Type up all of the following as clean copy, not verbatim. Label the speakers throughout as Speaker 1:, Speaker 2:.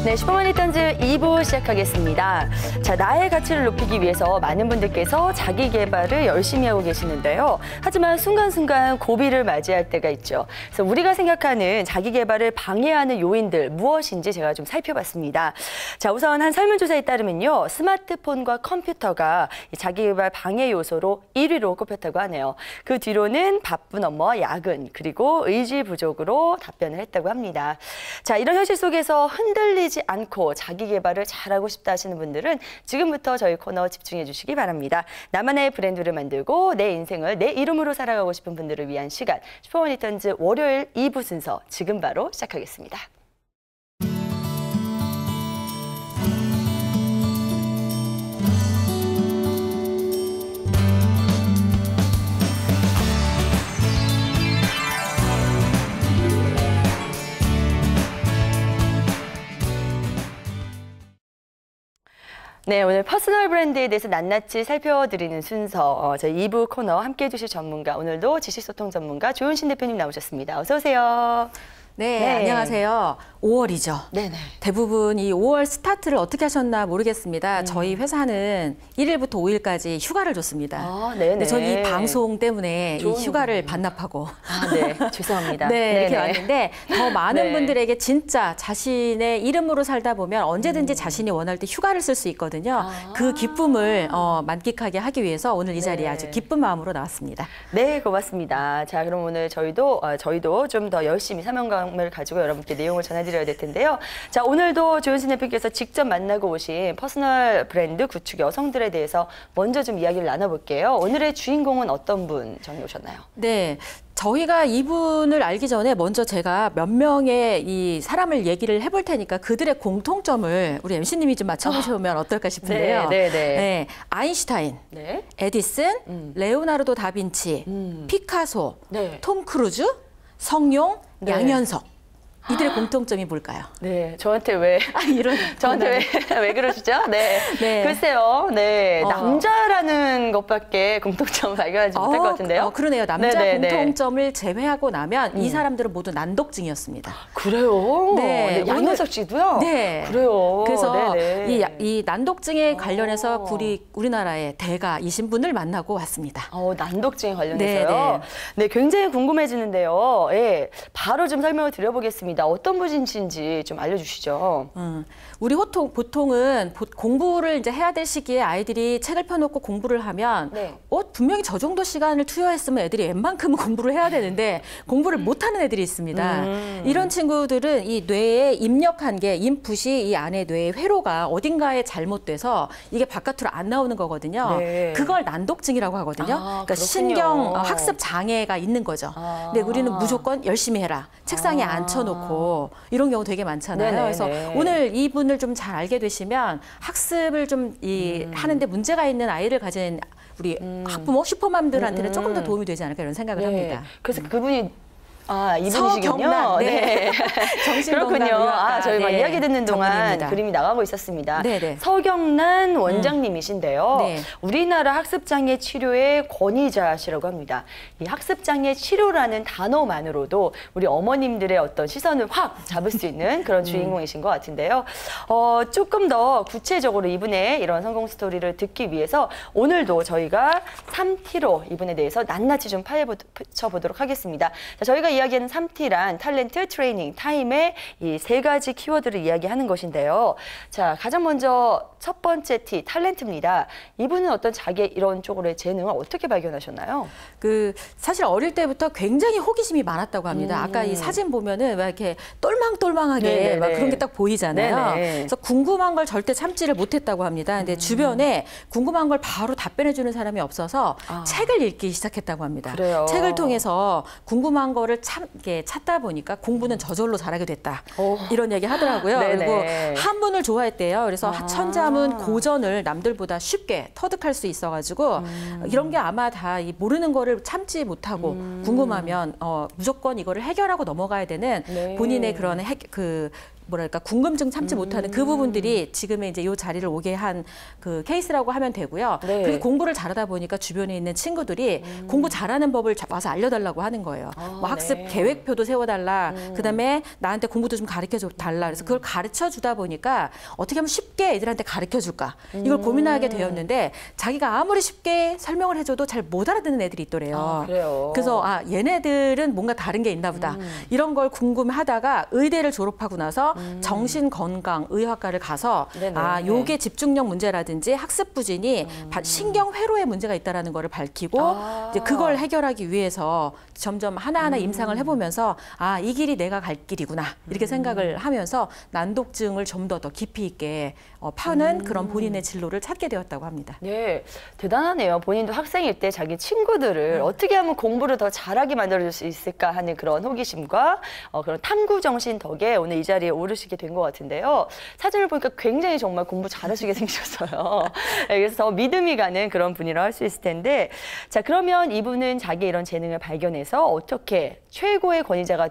Speaker 1: 네, 슈퍼머니 던즈 2부 시작하겠습니다. 자, 나의 가치를 높이기 위해서 많은 분들께서 자기 개발을 열심히 하고 계시는데요. 하지만 순간순간 고비를 맞이할 때가 있죠. 그래서 우리가 생각하는 자기 개발을 방해하는 요인들 무엇인지 제가 좀 살펴봤습니다. 자, 우선 한 설문조사에 따르면요. 스마트폰과 컴퓨터가 자기 개발 방해 요소로 1위로 꼽혔다고 하네요. 그 뒤로는 바쁜 업무와 야근, 그리고 의지 부족으로 답변을 했다고 합니다. 자, 이런 현실 속에서 흔들리지 않고 자기 개발을 잘하고 싶다 하시는 분들은 지금부터 저희 코너 집중해 주시기 바랍니다. 나만의 브랜드를 만들고 내 인생을 내 이름으로 살아가고 싶은 분들을 위한 시간, 슈퍼머니 던즈 월요일 2부 순서 지금 바로 시작하겠습니다. 네, 오늘 퍼스널 브랜드에 대해서 낱낱이 살펴드리는 순서, 저희 2부 코너 함께해 주실 전문가, 오늘도 지식소통 전문가 조윤신 대표님 나오셨습니다. 어서 오세요.
Speaker 2: 네, 안녕하세요. 5월이죠.
Speaker 1: 네네.
Speaker 2: 대부분 이 5월 스타트를 어떻게 하셨나 모르겠습니다. 저희 회사는 1일부터 5일까지 휴가를 줬습니다.
Speaker 1: 아, 네네.
Speaker 2: 근데 저는 이 방송 때문에 이 휴가를 반납하고.
Speaker 1: 아, 네. 죄송합니다.
Speaker 2: 네, 이렇게 왔는데 더 많은
Speaker 1: 네.
Speaker 2: 분들에게 진짜 자신의 이름으로 살다 보면 언제든지 자신이 원할 때 휴가를 쓸 수 있거든요. 그 기쁨을 만끽하게 하기 위해서 오늘 이 자리에 아주 기쁜 마음으로 나왔습니다.
Speaker 1: 네, 고맙습니다. 자, 그럼 오늘 저희도 좀 더 열심히 사명감을 가지고 여러분께 내용을 전해드려야 될 텐데요. 자, 오늘도 조윤신 대표께서 직접 만나고 오신 퍼스널 브랜드 구축 여성들에 대해서 먼저 좀 이야기를 나눠볼게요. 오늘의 주인공은 어떤 분 정해오셨나요?
Speaker 2: 네. 저희가 이분을 알기 전에 먼저 제가 몇 명의 이 사람을 얘기를 해볼 테니까 그들의 공통점을 우리 MC님이 좀 맞춰보시면 어떨까 싶은데요. 네, 아인슈타인, 에디슨, 레오나르도 다빈치, 피카소, 톰 크루즈, 성룡, 양현석. 이들의 공통점이 뭘까요?
Speaker 1: 네, 저한테 왜
Speaker 2: 저한테
Speaker 1: 왜 그러시죠? 네. 글쎄요. 네, 남자라는 것밖에 공통점 발견하지 못할 것 같은데요.
Speaker 2: 그러네요. 남자 공통점을 제외하고 나면 이 사람들은 모두 난독증이었습니다.
Speaker 1: 그래요?
Speaker 2: 네,
Speaker 1: 양현석 씨도요?
Speaker 2: 네.
Speaker 1: 그래요.
Speaker 2: 그래서 이 난독증에 관련해서 우리나라의 대가이신 분을 만나고 왔습니다.
Speaker 1: 난독증에 관련해서요? 네, 굉장히 궁금해지는데요. 예, 바로 좀 설명을 드려보겠습니다. 어떤 분이신지 좀 알려주시죠.
Speaker 2: 우리 보통은 공부를 이제 해야 될 시기에 아이들이 책을 펴놓고 공부를 하면 분명히 저 정도 시간을 투여했으면 애들이 웬만큼은 공부를 해야 되는데 공부를 못하는 애들이 있습니다. 이런 친구들은 이 뇌에 입력한 게 인풋이 이 안에 뇌의 회로가 어딘가에 잘못돼서 이게 바깥으로 안 나오는 거거든요. 그걸 난독증이라고 하거든요. 그러니까 신경 학습 장애가 있는 거죠. 근데 우리는 무조건 열심히 해라. 책상에 앉혀놓고 이런 경우 되게 많잖아요. 그래서 오늘 이분을 좀 잘 알게 되시면 학습을 좀 하는데 문제가 있는 아이를 가진 우리 학부모 슈퍼맘들한테는 조금 더 도움이 되지 않을까 이런 생각을 합니다.
Speaker 1: 그래서 그분이 이분이시군요. 그렇군요. 저희가 이야기 듣는 동안 그림이 나가고 있었습니다. 서경란 원장님이신데요. 우리나라 학습장애 치료의 권위자시라고 합니다. 이 학습장애 치료라는 단어만으로도 우리 어머님들의 어떤 시선을 확 잡을 수 있는 그런 주인공이신 것 같은데요. 조금 더 구체적으로 이분의 이런 성공 스토리를 듣기 위해서 오늘도 저희가 3T로 이분에 대해서 낱낱이 좀 파헤쳐보도록 하겠습니다. 자, 저희가 이야기하는 3T란 탤런트, 트레이닝, 타임의 이 3가지 키워드를 이야기하는 것인데요. 자, 가장 먼저 첫 번째 T, 탤런트입니다. 이분은 어떤 자기의 이런 쪽으로의 재능을 어떻게 발견하셨나요?
Speaker 2: 사실 어릴 때부터 굉장히 호기심이 많았다고 합니다. 아까 이 사진 보면은 막 이렇게 똘망똘망하게 막 그런 게 딱 보이잖아요. 그래서 궁금한 걸 절대 참지를 못했다고 합니다. 근데 주변에 궁금한 걸 바로 답변해주는 사람이 없어서 책을 읽기 시작했다고 합니다. 책을 통해서 궁금한 거를 찾다 보니까 공부는 저절로 잘하게 됐다. 이런 얘기 하더라고요. 그리고 한문을 좋아했대요. 그래서 천자문, 고전을 남들보다 쉽게 터득할 수 있어가지고 이런 게 아마 다 모르는 거를 참지 못하고 궁금하면 무조건 이거를 해결하고 넘어가야 되는 본인의 그런 뭐랄까 궁금증 참지 못하는 그 부분들이 지금의 이제 이 자리를 오게 한 그 케이스라고 하면 되고요.
Speaker 1: 네.
Speaker 2: 그리고 공부를 잘하다 보니까 주변에 있는 친구들이 공부 잘하는 법을 와서 알려달라고 하는 거예요. 뭐 학습
Speaker 1: 네.
Speaker 2: 계획표도 세워달라. 그다음에 나한테 공부도 좀 가르쳐 달라. 그래서 그걸 가르쳐 주다 보니까 어떻게 하면 쉽게 애들한테 가르쳐 줄까 이걸 고민하게 되었는데 자기가 아무리 쉽게 설명을 해줘도 잘 못 알아듣는 애들이 있더래요.
Speaker 1: 그래요.
Speaker 2: 그래서 얘네들은 뭔가 다른 게 있나 보다. 이런 걸 궁금하다가 의대를 졸업하고 나서 정신건강의학과를 가서
Speaker 1: 네네.
Speaker 2: 요게 집중력 문제라든지 학습 부진이 신경회로에 문제가 있다는 거를 밝히고 이제 그걸 해결하기 위해서 점점 하나하나 임상을 해보면서 이 길이 내가 갈 길이구나 이렇게 생각을 하면서 난독증을 좀 더 깊이 있게 파는 그런 본인의 진로를 찾게 되었다고 합니다.
Speaker 1: 네, 대단하네요. 본인도 학생일 때 자기 친구들을 어떻게 하면 공부를 더 잘하게 만들어줄 수 있을까 하는 그런 호기심과 그런 탐구 정신 덕에 오늘 이 자리에 오르시게 된 것 같은데요. 사진을 보니까 굉장히 정말 공부 잘하시게 생기셨어요. 그래서 더 믿음이 가는 그런 분이라고 할 수 있을 텐데, 자, 그러면 이분은 자기 이런 재능을 발견해서 어떻게 최고의 권위자가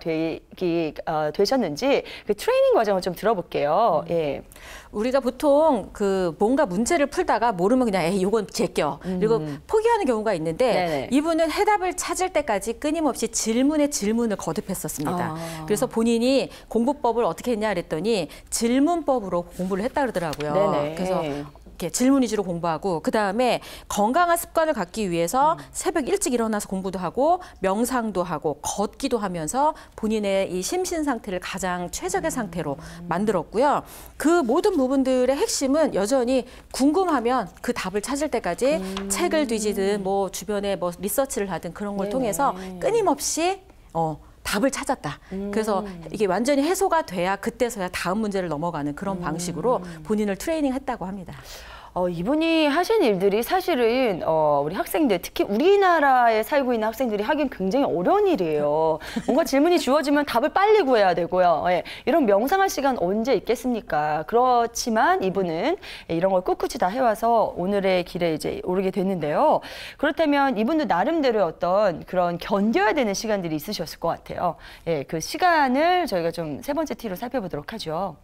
Speaker 1: 되셨는지 그 트레이닝 과정을 좀 들어볼게요. 예.
Speaker 2: 우리가 보통 그 뭔가 문제를 풀다가 모르면 그냥 이건 제껴 그리고 포기하는 경우가 있는데
Speaker 1: 네네.
Speaker 2: 이분은 해답을 찾을 때까지 끊임없이 질문에 질문을 거듭했었습니다. 그래서 본인이 공부법을 어떻게 했냐 그랬더니 질문법으로 공부를 했다 그러더라고요.
Speaker 1: 네네.
Speaker 2: 그래서 질문 위주로 공부하고 그다음에 건강한 습관을 갖기 위해서 새벽 일찍 일어나서 공부도 하고 명상도 하고 걷기도 하면서 본인의 이 심신 상태를 가장 최적의 상태로 만들었고요. 그 모든 부분들의 핵심은 여전히 궁금하면 그 답을 찾을 때까지 책을 뒤지든 뭐 주변에 뭐 리서치를 하든 그런 걸 통해서 끊임없이 답을 찾았다. 그래서 이게 완전히 해소가 돼야 그때서야 다음 문제를 넘어가는 그런 방식으로 본인을 트레이닝했다고 합니다.
Speaker 1: 이분이 하신 일들이 사실은 우리 학생들, 특히 우리나라에 살고 있는 학생들이 하긴 굉장히 어려운 일이에요. 뭔가 질문이 주어지면 답을 빨리 구해야 되고요. 예, 이런 명상할 시간 언제 있겠습니까? 그렇지만 이분은 이런 걸 꿋꿋이 다 해와서 오늘의 길에 이제 오르게 됐는데요. 그렇다면 이분도 나름대로 어떤 그런 견뎌야 되는 시간들이 있으셨을 것 같아요. 예, 그 시간을 저희가 좀 세 번째 T로 살펴보도록 하죠.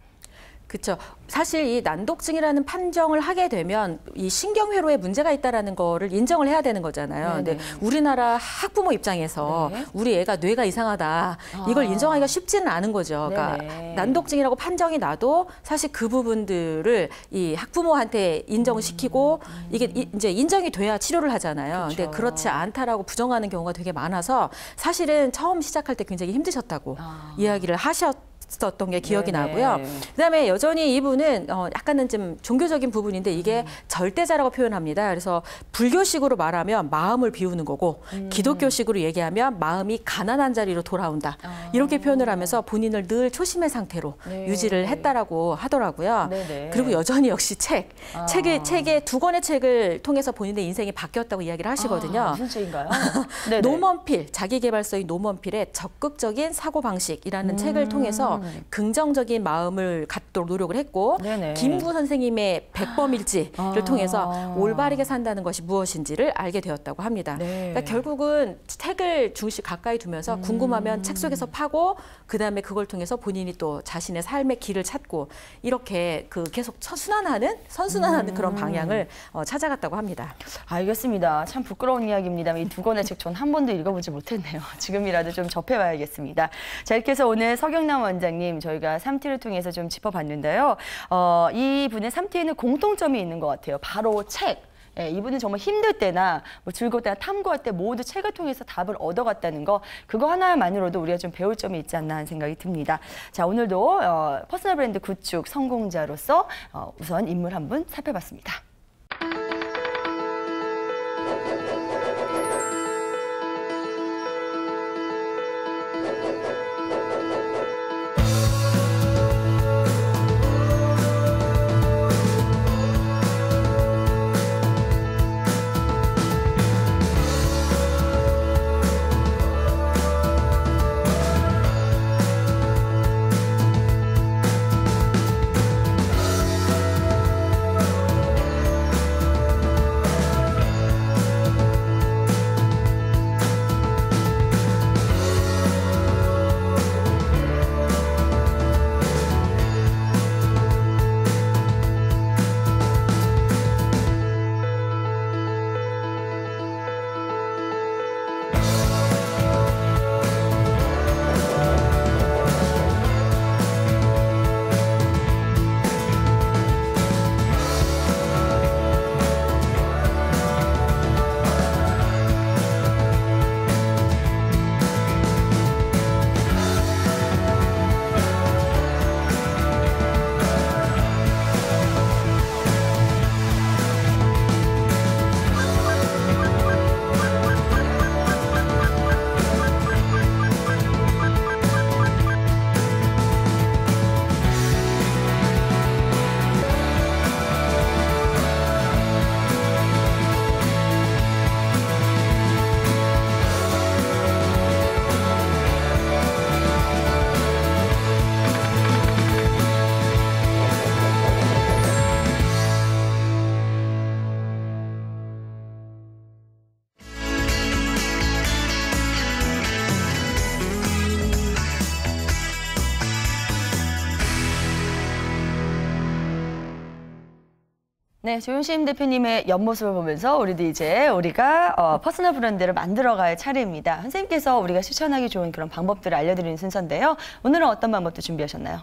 Speaker 2: 그렇죠. 사실 이 난독증이라는 판정을 하게 되면 이 신경회로에 문제가 있다라는 거를 인정을 해야 되는 거잖아요. 근데 우리나라 학부모 입장에서 우리 애가 뇌가 이상하다. 이걸 인정하기가 쉽지는 않은 거죠. 그러니까 난독증이라고 판정이 나도 사실 그 부분들을 이 학부모한테 인정을 시키고 이게 이제 인정이 돼야 치료를 하잖아요.
Speaker 1: 그쵸.
Speaker 2: 근데 그렇지 않다라고 부정하는 경우가 되게 많아서 사실은 처음 시작할 때 굉장히 힘드셨다고 이야기를 었던 게 기억이 나고요. 그다음에 여전히 이분은 약간은 좀 종교적인 부분인데 이게 절대자라고 표현합니다. 그래서 불교식으로 말하면 마음을 비우는 거고 기독교식으로 얘기하면 마음이 가난한 자리로 돌아온다. 이렇게 표현을 하면서 본인을 늘 초심의 상태로 유지를 했다라고 하더라고요. 그리고 여전히 역시 책의 두 권의 책을 통해서 본인의 인생이 바뀌었다고 이야기를 하시거든요.
Speaker 1: 무슨 책인가요?
Speaker 2: 노먼필, 자기개발서인 노먼필의 적극적인 사고방식이라는 책을 통해서 긍정적인 마음을 갖도록 노력을 했고 김구 선생님의 백범일지를 통해서 올바르게 산다는 것이 무엇인지를 알게 되었다고 합니다. 그러니까 결국은 책을 중심 가까이 두면서 궁금하면 책 속에서 파고 그다음에 그걸 통해서 본인이 또 자신의 삶의 길을 찾고 이렇게 그 계속 선순환하는 그런 방향을 찾아갔다고 합니다.
Speaker 1: 알겠습니다. 참 부끄러운 이야기입니다. 이 두 권의 책 전 한 번도 읽어보지 못했네요. 지금이라도 좀 접해봐야겠습니다. 자, 이렇게 해서 오늘 서경남 원장님 저희가 3T를 통해서 좀 짚어봤는데요. 이분의 3T에는 공통점이 있는 것 같아요. 바로 책. 예, 이분은 정말 힘들 때나 뭐 즐거울 때나 탐구할 때 모두 책을 통해서 답을 얻어갔다는 거, 그거 하나만으로도 우리가 좀 배울 점이 있지 않나 하는 생각이 듭니다. 자, 오늘도 퍼스널 브랜드 구축 성공자로서 우선 인물 한 분 살펴봤습니다. 네, 조윤심 대표님의 옆모습을 보면서 우리도 이제 우리가 퍼스널 브랜드를 만들어갈 차례입니다. 선생님께서 우리가 실천하기 좋은 그런 방법들을 알려드리는 순서인데요. 오늘은 어떤 방법도 준비하셨나요?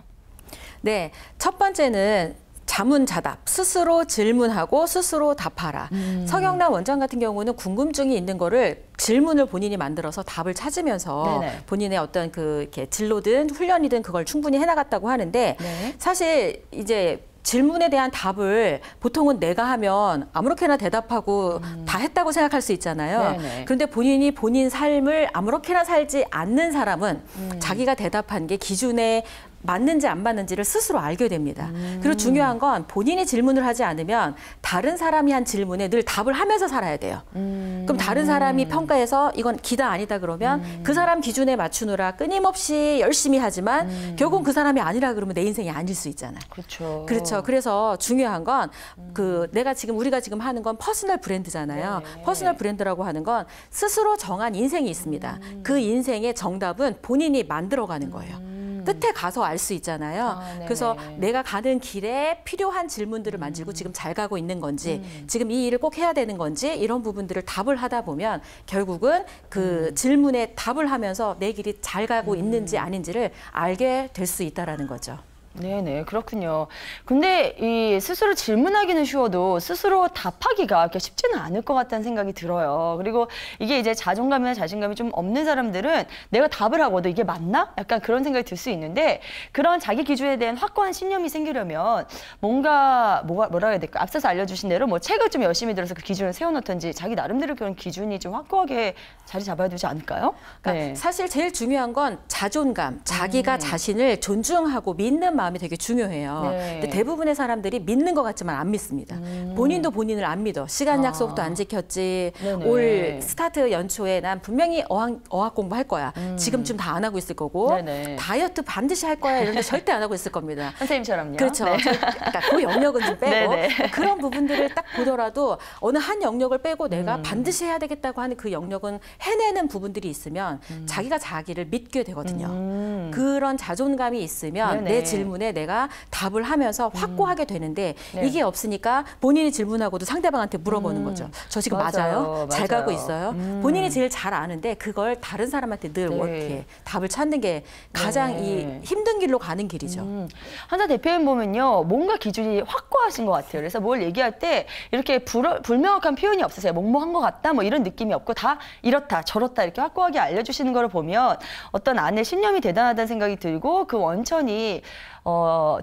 Speaker 2: 네, 첫 번째는 자문자답, 스스로 질문하고 스스로 답하라. 서경란 원장 같은 경우는 궁금증이 있는 거를 질문을 본인이 만들어서 답을 찾으면서 네네. 본인의 어떤 이렇게 진로든 훈련이든 그걸 충분히 해나갔다고 하는데 네. 사실 이제 질문에 대한 답을 보통은 내가 하면 아무렇게나 대답하고 다 했다고 생각할 수 있잖아요. 네네. 그런데 본인이 본인 삶을 아무렇게나 살지 않는 사람은 자기가 대답한 게 기준에 맞는지 안 맞는지를 스스로 알게 됩니다. 그리고 중요한 건 본인이 질문을 하지 않으면 다른 사람이 한 질문에 늘 답을 하면서 살아야 돼요. 그럼 다른 사람이 평가해서 이건 기다 아니다 그러면 그 사람 기준에 맞추느라 끊임없이 열심히 하지만 결국은 그 사람이 아니라 그러면 내 인생이 아닐 수 있잖아요.
Speaker 1: 그렇죠.
Speaker 2: 그렇죠. 그래서 중요한 건 우리가 지금 하는 건 퍼스널 브랜드잖아요. 네. 퍼스널 브랜드라고 하는 건 스스로 정한 인생이 있습니다. 그 인생의 정답은 본인이 만들어가는 거예요. 끝에 가서 알 수 있잖아요. 그래서 내가 가는 길에 필요한 질문들을 만들고 지금 잘 가고 있는 건지 지금 이 일을 꼭 해야 되는 건지 이런 부분들을 답을 하다 보면 결국은 그 질문에 답을 하면서 내 길이 잘 가고 있는지 아닌지를 알게 될 수 있다는 거죠.
Speaker 1: 네네, 그렇군요. 근데 이 스스로 질문하기는 쉬워도 스스로 답하기가 그렇게 쉽지는 않을 것 같다는 생각이 들어요. 그리고 이게 이제 자존감이나 자신감이 좀 없는 사람들은 내가 답을 하고도 이게 맞나? 약간 그런 생각이 들 수 있는데 그런 자기 기준에 대한 확고한 신념이 생기려면 뭐라 해야 될까? 앞서서 알려주신 대로 뭐 책을 좀 열심히 들어서 그 기준을 세워놓던지 자기 나름대로 그런 기준이 좀 확고하게 자리 잡아야 되지 않을까요?
Speaker 2: 그러니까 네. 사실 제일 중요한 건 자존감, 자기가 자신을 존중하고 믿는 마음이 되게 중요해요. 네. 근데 대부분의 사람들이 믿는 것 같지만 안 믿습니다. 본인도 본인을 안 믿어. 시간 약속도 안 지켰지. 네네. 올 스타트 연초에 난 분명히 어학 공부할 거야. 지금쯤 다 안 하고 있을 거고 네네. 다이어트 반드시 할 거야. 이런데 절대 안 하고 있을 겁니다.
Speaker 1: 선생님처럼요.
Speaker 2: 그렇죠. 네. 그러니까 그 영역은 좀 빼고 그런 부분들을 딱 보더라도 어느 한 영역을 빼고 내가 반드시 해야 되겠다고 하는 그 영역은 해내는 부분들이 있으면 자기가 자기를 믿게 되거든요. 그런 자존감이 있으면 내 질문에 내가 답을 하면서 확고하게 되는데 이게 없으니까 본인이 질문하고도 상대방한테 물어보는 거죠. 저 지금 맞아요? 잘 가고 있어요? 본인이 제일 잘 아는데 그걸 다른 사람한테 늘 이렇게 답을 찾는 게 가장 이 힘든 길로 가는 길이죠.
Speaker 1: 한자 대표님 보면요. 뭔가 기준이 확고하신 것 같아요. 그래서 뭘 얘기할 때 이렇게 불명확한 표현이 없으세요. 뭐뭐한 것 같다 뭐 이런 느낌이 없고 다 이렇다 저렇다 이렇게 확고하게 알려주시는 걸 보면 어떤 안에 신념이 대단하다는 생각이 들고 그 원천이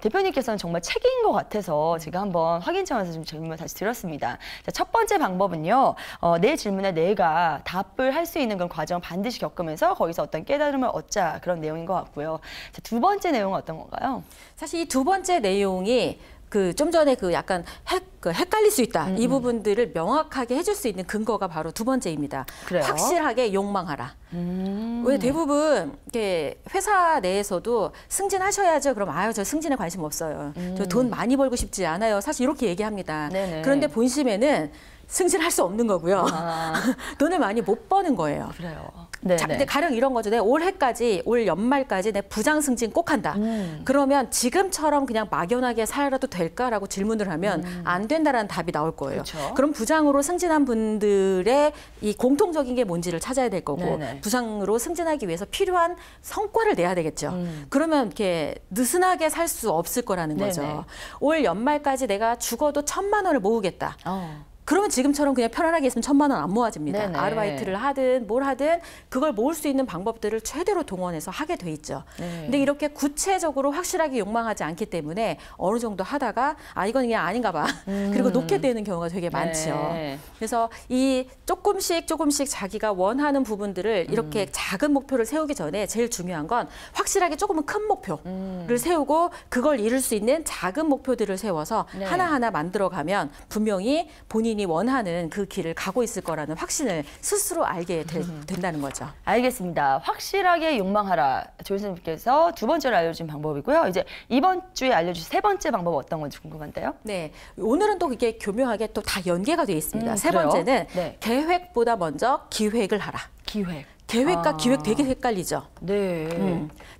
Speaker 1: 대표님께서는 정말 책인 것 같아서 제가 한번 확인 차원에서 좀 질문을 다시 드렸습니다. 자, 첫 번째 방법은요. 내 질문에 내가 답을 할 수 있는 그런 과정을 반드시 겪으면서 거기서 어떤 깨달음을 얻자 그런 내용인 것 같고요. 자, 두 번째 내용은 어떤 건가요?
Speaker 2: 사실 이 두 번째 내용이 좀 전에 약간 헷갈릴 수 있다. 이 부분들을 명확하게 해줄 수 있는 근거가 바로 두 번째입니다. 그래요? 확실하게 욕망하라. 왜 대부분 이렇게 회사 내에서도 승진하셔야죠. 그럼 저 승진에 관심 없어요. 저 돈 많이 벌고 싶지 않아요. 사실 이렇게 얘기합니다. 네네. 그런데 본심에는 승진할 수 없는 거고요. 돈을 많이 못 버는 거예요.
Speaker 1: 그래요.
Speaker 2: 근데 가령 이런 거죠. 내가 올 연말까지 내 부장 승진 꼭 한다. 그러면 지금처럼 그냥 막연하게 살아도 될까라고 질문을 하면 안 된다라는 답이 나올 거예요. 그렇죠. 그럼 부장으로 승진한 분들의 이 공통적인 게 뭔지를 찾아야 될 거고 네네. 부장으로 승진하기 위해서 필요한 성과를 내야 되겠죠. 그러면 이렇게 느슨하게 살 수 없을 거라는 거죠. 네네. 올 연말까지 내가 죽어도 1,000만 원을 모으겠다. 그러면 지금처럼 그냥 편안하게 있으면 1,000만 원 안 모아집니다. 네네. 아르바이트를 하든 뭘 하든 그걸 모을 수 있는 방법들을 최대로 동원해서 하게 돼 있죠. 근데 이렇게 구체적으로 확실하게 욕망하지 않기 때문에 어느 정도 하다가 이건 그냥 아닌가 봐. 그리고 놓게 되는 경우가 되게 많죠. 그래서 이 조금씩 자기가 원하는 부분들을 이렇게 작은 목표를 세우기 전에 제일 중요한 건 확실하게 조금은 큰 목표를 세우고 그걸 이룰 수 있는 작은 목표들을 세워서 하나하나 만들어가면 분명히 본인이 원하는 그 길을 가고 있을 거라는 확신을 스스로 알게 된다는 거죠.
Speaker 1: 알겠습니다. 확실하게 욕망하라. 조 선생님께서 두 번째로 알려주신 방법이고요. 이제 이번 주에 알려주신 세 번째 방법은 어떤 건지 궁금한데요.
Speaker 2: 네, 오늘은 또 이게 교묘하게 또 다 연계가 되어 있습니다. 세 번째는 계획보다 먼저 기획을 하라. 계획과 기획 되게 헷갈리죠.
Speaker 1: 네.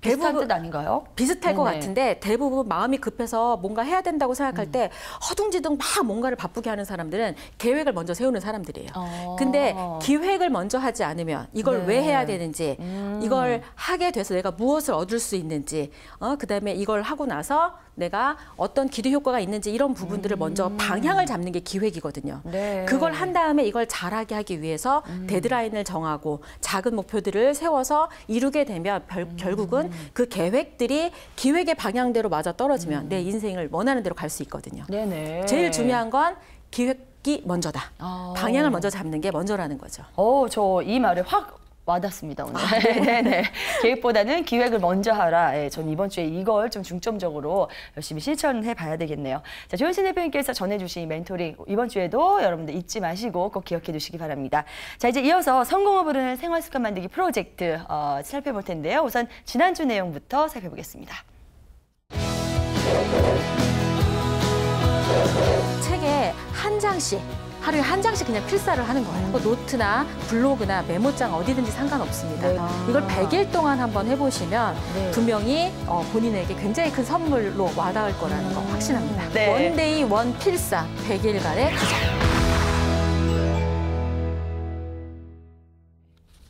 Speaker 1: 비슷한 뜻 아닌가요?
Speaker 2: 비슷할 것 같은데 대부분 마음이 급해서 뭔가 해야 된다고 생각할 때 허둥지둥 막 뭔가를 바쁘게 하는 사람들은 계획을 먼저 세우는 사람들이에요. 근데 기획을 먼저 하지 않으면 이걸 왜 해야 되는지, 이걸 하게 돼서 내가 무엇을 얻을 수 있는지, 그다음에 이걸 하고 나서 내가 어떤 기대 효과가 있는지 이런 부분들을 먼저 방향을 잡는 게 기획이거든요.
Speaker 1: 네.
Speaker 2: 그걸 한 다음에 이걸 잘하게 하기 위해서 데드라인을 정하고 작은 목표들을 세워서 이루게 되면 결국은 그 계획들이 기획의 방향대로 맞아 떨어지면 내 인생을 원하는 대로 갈 수 있거든요.
Speaker 1: 네네.
Speaker 2: 제일 중요한 건 기획이 먼저다. 방향을 먼저 잡는 게 먼저라는 거죠.
Speaker 1: 저 이 말에 확 와닿습니다, 오늘. 네네. 계획보다는 기획을 먼저 하라. 예, 전 이번 주에 이걸 좀 중점적으로 열심히 실천해 봐야 되겠네요. 자, 조현신 대표님께서 전해주신 멘토링 이번 주에도 여러분들 잊지 마시고 꼭 기억해 두시기 바랍니다. 자, 이제 이어서 성공을 부르는 생활습관 만들기 프로젝트 살펴볼 텐데요. 우선 지난주 내용부터 살펴보겠습니다.
Speaker 2: 책에 한 장씩 하루에 한 장씩 그냥 필사를 하는 거예요. 노트나 블로그나 메모장 어디든지 상관없습니다.
Speaker 1: 네.
Speaker 2: 이걸 100일 동안 한번 해보시면 분명히 본인에게 굉장히 큰 선물로 와닿을 거라는 거 확신합니다.
Speaker 1: 네.
Speaker 2: 원데이 원 필사 100일간의 도전.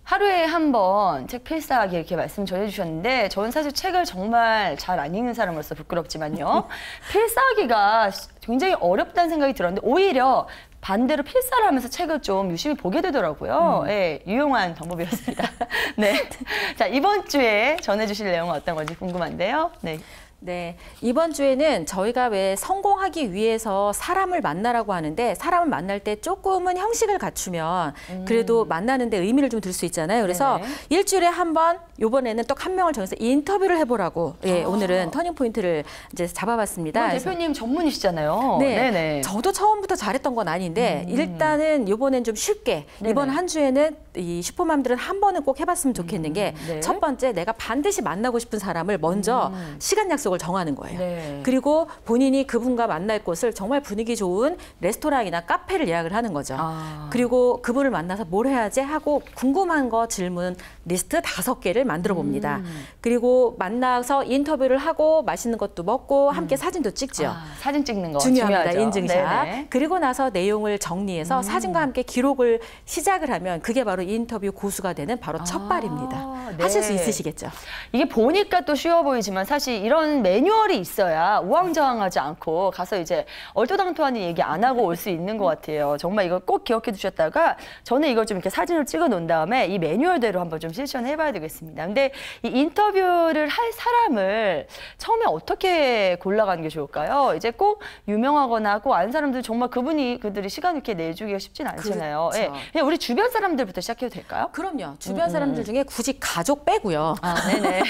Speaker 1: 하루에 한 번 책 필사하기 이렇게 말씀 전해주셨는데 저는 사실 책을 정말 잘 안 읽는 사람으로서 부끄럽지만요. 필사하기가 굉장히 어렵다는 생각이 들었는데 오히려 반대로 필사를 하면서 책을 좀 유심히 보게 되더라고요. 네, 유용한 방법이었습니다. 네, 자 이번 주에 전해주실 내용은 어떤 건지 궁금한데요. 네.
Speaker 2: 네, 이번 주에는 저희가 왜 성공하기 위해서 사람을 만나라고 하는데 사람을 만날 때 조금은 형식을 갖추면 그래도 만나는 데 의미를 좀 둘 수 있잖아요. 그래서
Speaker 1: 네네.
Speaker 2: 일주일에 한 번, 이번에는 또 한 명을 정해서 인터뷰를 해보라고 오늘은 터닝 포인트를 이제 잡아봤습니다.
Speaker 1: 대표님 전문이시잖아요.
Speaker 2: 네,
Speaker 1: 네네.
Speaker 2: 저도 처음부터 잘했던 건 아닌데 일단은 이번엔 좀 쉽게
Speaker 1: 네네.
Speaker 2: 이번 한 주에는 이 슈퍼맘들은 한 번은 꼭 해봤으면 좋겠는 게 첫 번째 내가 반드시 만나고 싶은 사람을 먼저 시간 약속을 정하는 거예요.
Speaker 1: 네.
Speaker 2: 그리고 본인이 그분과 만날 곳을 정말 분위기 좋은 레스토랑이나 카페를 예약을 하는 거죠. 그리고 그분을 만나서 뭘 해야지 하고 궁금한 거 질문 리스트 5개를 만들어 봅니다. 그리고 만나서 인터뷰를 하고 맛있는 것도 먹고 함께 사진도 찍죠.
Speaker 1: 사진 찍는 거
Speaker 2: 중요합니다.
Speaker 1: 중요하죠.
Speaker 2: 인증샷.
Speaker 1: 네네.
Speaker 2: 그리고 나서 내용을 정리해서 사진과 함께 기록을 시작을 하면 그게 바로 인터뷰 고수가 되는 바로 첫 발입니다.
Speaker 1: 네.
Speaker 2: 하실 수 있으시겠죠?
Speaker 1: 이게 보니까 또 쉬워 보이지만 사실 이런 매뉴얼이 있어야 우왕좌왕하지 않고 가서 이제 얼토당토하는 얘기 안 하고 올 수 있는 것 같아요. 정말 이거 꼭 기억해 두셨다가 저는 이걸 좀 이렇게 사진을 찍어 놓은 다음에 이 매뉴얼대로 한번 좀 실천해 봐야 되겠습니다. 근데 이 인터뷰를 할 사람을 처음에 어떻게 골라가는 게 좋을까요? 이제 꼭 유명하거나 꼭 아는 사람들 정말 그들이 시간 이렇게 내주기가 쉽진 않잖아요.
Speaker 2: 그렇죠.
Speaker 1: 네. 그냥 우리 주변 사람들부터 시작해도 될까요?
Speaker 2: 그럼요. 주변 사람들 중에 굳이 가족 빼고요.
Speaker 1: 네네.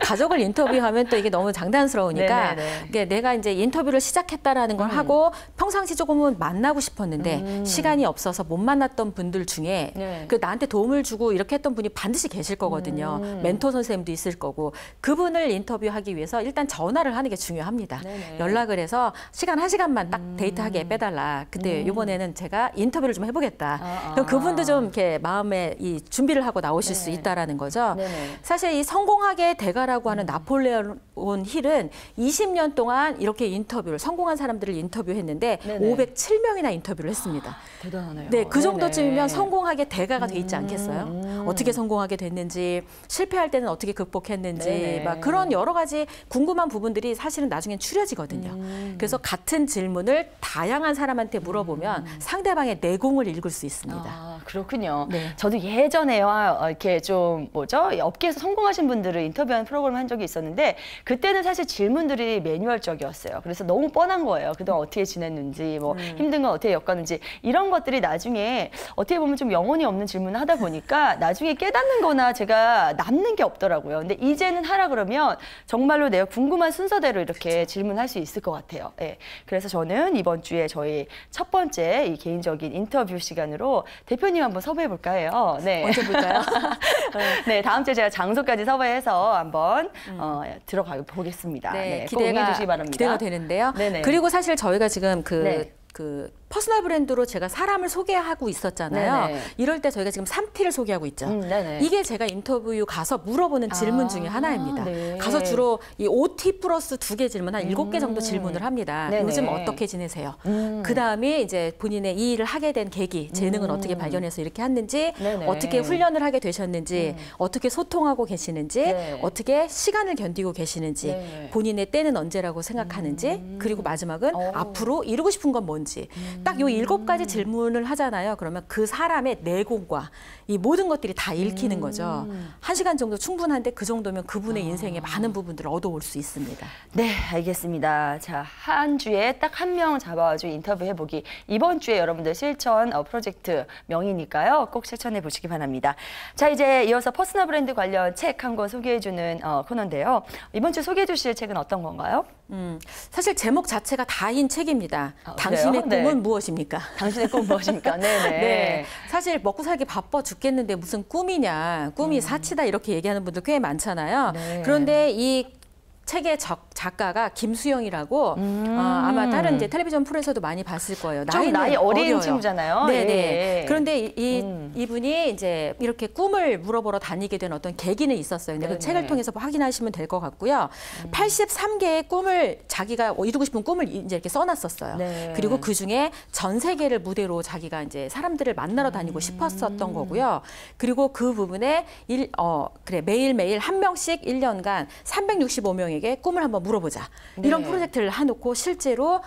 Speaker 2: 가족을 인터뷰하면 또 이게 너무 장단스러우니까 이게 내가 이제 인터뷰를 시작했다라는 걸 하고 평상시 조금은 만나고 싶었는데 시간이 없어서 못 만났던 분들 중에 그 나한테 도움을 주고 이렇게 했던 분이 반드시 계실 거거든요. 멘토 선생님도 있을 거고 그분을 인터뷰하기 위해서 일단 전화를 하는 게 중요합니다. 연락을 해서 시간 1시간만 딱 데이트하게 빼달라. 근데 이번에는 제가 인터뷰를 좀 해보겠다. 그럼 그분도 좀 이렇게 마음에 이 준비를 하고 나오실 수 있다라는 거죠. 사실 이 성공하게 대가라고 하는 나폴레온 힐은 20년 동안 이렇게 인터뷰를 성공한 사람들을 인터뷰했는데 507명이나 인터뷰를 했습니다.
Speaker 1: 대단하네요.
Speaker 2: 네, 그 정도쯤이면 성공하게 대가가 돼 있지 않겠어요? 어떻게 성공하게 됐는지, 실패할 때는 어떻게 극복했는지, 막 그런 여러 가지 궁금한 부분들이 사실은 나중엔 추려지거든요. 그래서 같은 질문을 다양한 사람한테 물어보면 상대방의 내공을 읽을 수 있습니다.
Speaker 1: 그렇군요. 저도 예전에요, 이렇게 좀 업계에서 성공하신 분들을 인터뷰하는 프로그램을 한 적이 있었는데 그때는 사실 질문들이 매뉴얼적이었어요. 그래서 너무 뻔한 거예요. 그동안 어떻게 지냈는지, 뭐 힘든 건 어떻게 겪었는지 이런 것들이 나중에 어떻게 보면 좀 영혼이 없는 질문을 하다 보니까 나중에 깨닫는 거나 제가 남는 게 없더라고요. 근데 이제는 하라 그러면 정말로 내가 궁금한 순서대로 이렇게 질문할 수 있을 것 같아요. 네. 그래서 저는 이번 주에 저희 첫 번째 이 개인적인 인터뷰 시간으로 대표님 한번 섭외해 볼까 해요. 네.
Speaker 2: 언제 볼까요?
Speaker 1: 네, 다음 주에 제가 장소까지 섭외해서 한번 들어가 보겠습니다. 네,
Speaker 2: 기대가
Speaker 1: 주시기 바랍니다.
Speaker 2: 기대가 되는데요. 그리고 사실 저희가 지금 그 퍼스널 브랜드로 제가 사람을 소개하고 있었잖아요. 네네. 이럴 때 저희가 지금 3P를 소개하고 있죠. 이게 제가 인터뷰 가서 물어보는 질문 중에 하나입니다. 네. 가서 주로 이 OT 플러스 2개 질문, 한 7개 정도 질문을 합니다. 네네. 요즘 어떻게 지내세요? 그다음에 이제 본인의 이 일을 하게 된 계기, 재능은 어떻게 발견해서 이렇게 했는지, 네네. 어떻게 훈련을 하게 되셨는지, 어떻게 소통하고 계시는지, 네. 어떻게 시간을 견디고 계시는지, 네. 본인의 때는 언제라고 생각하는지, 그리고 마지막은 앞으로 이루고 싶은 건 뭔지. 딱 요 7가지 질문을 하잖아요. 그러면 그 사람의 내공과 이 모든 것들이 다 읽히는 거죠. 1시간 정도 충분한데 그 정도면 그분의 인생의 많은 부분들을 얻어올 수 있습니다.
Speaker 1: 네, 알겠습니다. 자, 한 주에 딱 한 명 잡아가지고 인터뷰해보기. 이번 주에 여러분들 실천 프로젝트 명이니까요. 꼭 실천해 보시기 바랍니다. 자, 이제 이어서 퍼스널 브랜드 관련 책 한 권 소개해주는 코너인데요. 이번 주 소개해 주실 책은 어떤 건가요?
Speaker 2: 사실 제목 자체가 다인 책입니다. 당신의 꿈은 네. 무엇입니까?
Speaker 1: 당신의 꿈은 무엇입니까? 네네. 네.
Speaker 2: 사실 먹고 살기 바빠 죽겠는데 무슨 꿈이냐, 꿈이 사치다 이렇게 얘기하는 분들 꽤 많잖아요. 네. 그런데 이 책의 작가가 김수영이라고 아마 다른 이제 텔레비전 프로에서도 많이 봤을 거예요.
Speaker 1: 나이 어린 친구잖아요.
Speaker 2: 네네. 예. 그런데 이분이 이제 이렇게 꿈을 물어보러 다니게 된 어떤 계기는 있었어요. 근데 그 책을 통해서 확인하시면 될 것 같고요. 83개의 꿈을 자기가 이루고 싶은 꿈을 이제 이렇게 써놨었어요. 네. 그리고 그 중에 전 세계를 무대로 자기가 이제 사람들을 만나러 다니고 싶었었던 거고요. 그리고 그 부분에 매일매일 한 명씩 1년간 365명에게 꿈을 한번 물어보자. 이런 네. 프로젝트를 해놓고 실제로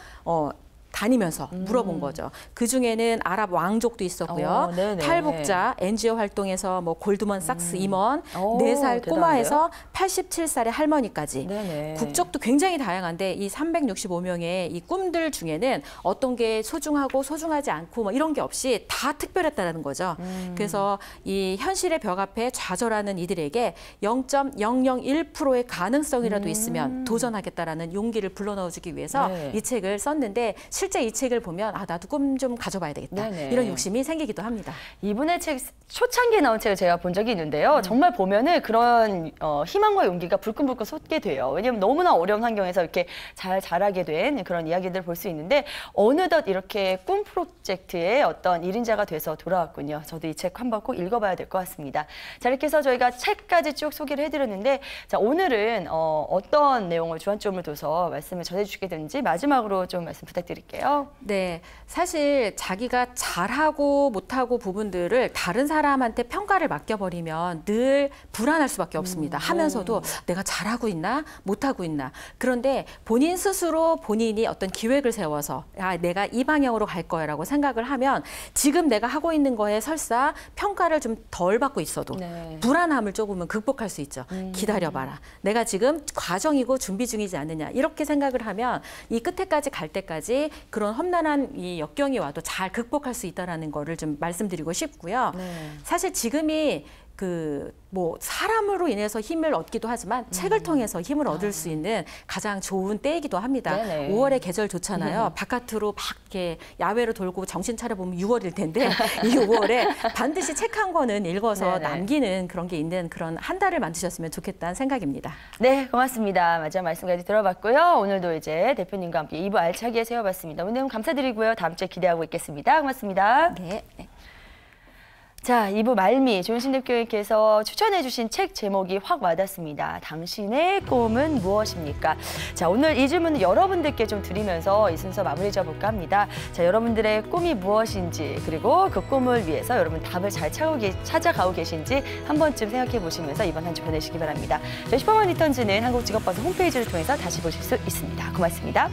Speaker 2: 다니면서 물어본 거죠. 그중에는 아랍 왕족도 있었고요. 탈북자, NGO 활동에서 뭐 골드먼삭스 임원, 4살 꼬마에서 87살의 할머니까지 네네. 국적도 굉장히 다양한데 이 365명의 이 꿈들 중에는 어떤 게 소중하고 소중하지 않고 뭐 이런 게 없이 다 특별했다는 거죠. 그래서 이 현실의 벽 앞에 좌절하는 이들에게 0.001%의 가능성이라도 있으면 도전하겠다라는 용기를 불러넣어주기 위해서 네. 이 책을 썼는데 실제 이 책을 보면 나도 꿈 좀 가져봐야 되겠다. 네네. 이런 욕심이 생기기도 합니다.
Speaker 1: 이분의 책 초창기에 나온 책을 제가 본 적이 있는데요. 정말 보면은 그런 희망과 용기가 불끈불끈 솟게 돼요. 왜냐하면 너무나 어려운 환경에서 이렇게 잘 자라게 된 그런 이야기들을 볼 수 있는데 어느덧 이렇게 꿈 프로젝트의 어떤 1인자가 돼서 돌아왔군요. 저도 이 책 한번 꼭 읽어봐야 될 것 같습니다. 자, 이렇게 해서 저희가 책까지 쭉 소개를 해드렸는데 자, 오늘은 어떤 내용을 주안점을 둬서 말씀을 전해주시게 되는지 마지막으로 좀 말씀 부탁드릴게요.
Speaker 2: 네, 사실 자기가 잘하고 못하고 부분들을 다른 사람한테 평가를 맡겨버리면 늘 불안할 수밖에 없습니다. 하면서도 내가 잘하고 있나 못하고 있나. 그런데 본인 스스로 본인이 어떤 기획을 세워서 내가 이 방향으로 갈 거야라고 생각을 하면 지금 내가 하고 있는 거에 설사 평가를 좀 덜 받고 있어도 네. 불안함을 조금은 극복할 수 있죠. 기다려봐라. 내가 지금 과정이고 준비 중이지 않느냐. 이렇게 생각을 하면 이 끝에까지 갈 때까지 그런 험난한 이 역경이 와도 잘 극복할 수 있다는 거를 좀 말씀드리고 싶고요. 네. 사실 지금이 사람으로 인해서 힘을 얻기도 하지만 책을 통해서 힘을 얻을 수 있는 가장 좋은 때이기도 합니다. 네네. 5월의 계절 좋잖아요. 바깥으로 막 이렇게 야외로 돌고 정신 차려보면 6월일 텐데 이 6월에 반드시 책 한 권은 읽어서 네네. 남기는 그런 게 있는 그런 한 달을 만드셨으면 좋겠다는 생각입니다.
Speaker 1: 네, 고맙습니다. 마지막 말씀까지 들어봤고요. 오늘도 이제 대표님과 함께 2부 알차게 세워봤습니다. 오늘 감사드리고요. 다음 주에 기대하고 있겠습니다. 고맙습니다.
Speaker 2: 네.
Speaker 1: 자, 2부 말미 조윤신 대표님께서 추천해 주신 책 제목이 확 와닿습니다. 당신의 꿈은 무엇입니까? 자, 오늘 이 질문은 여러분들께 좀 드리면서 이 순서 마무리 지어볼까 합니다. 자, 여러분들의 꿈이 무엇인지 그리고 그 꿈을 위해서 여러분 답을 잘 찾아가고 계신지 한 번쯤 생각해 보시면서 이번 한 주 보내시기 바랍니다. 저희 슈퍼만 리턴즈는 한국직업방송 홈페이지를 통해서 다시 보실 수 있습니다. 고맙습니다.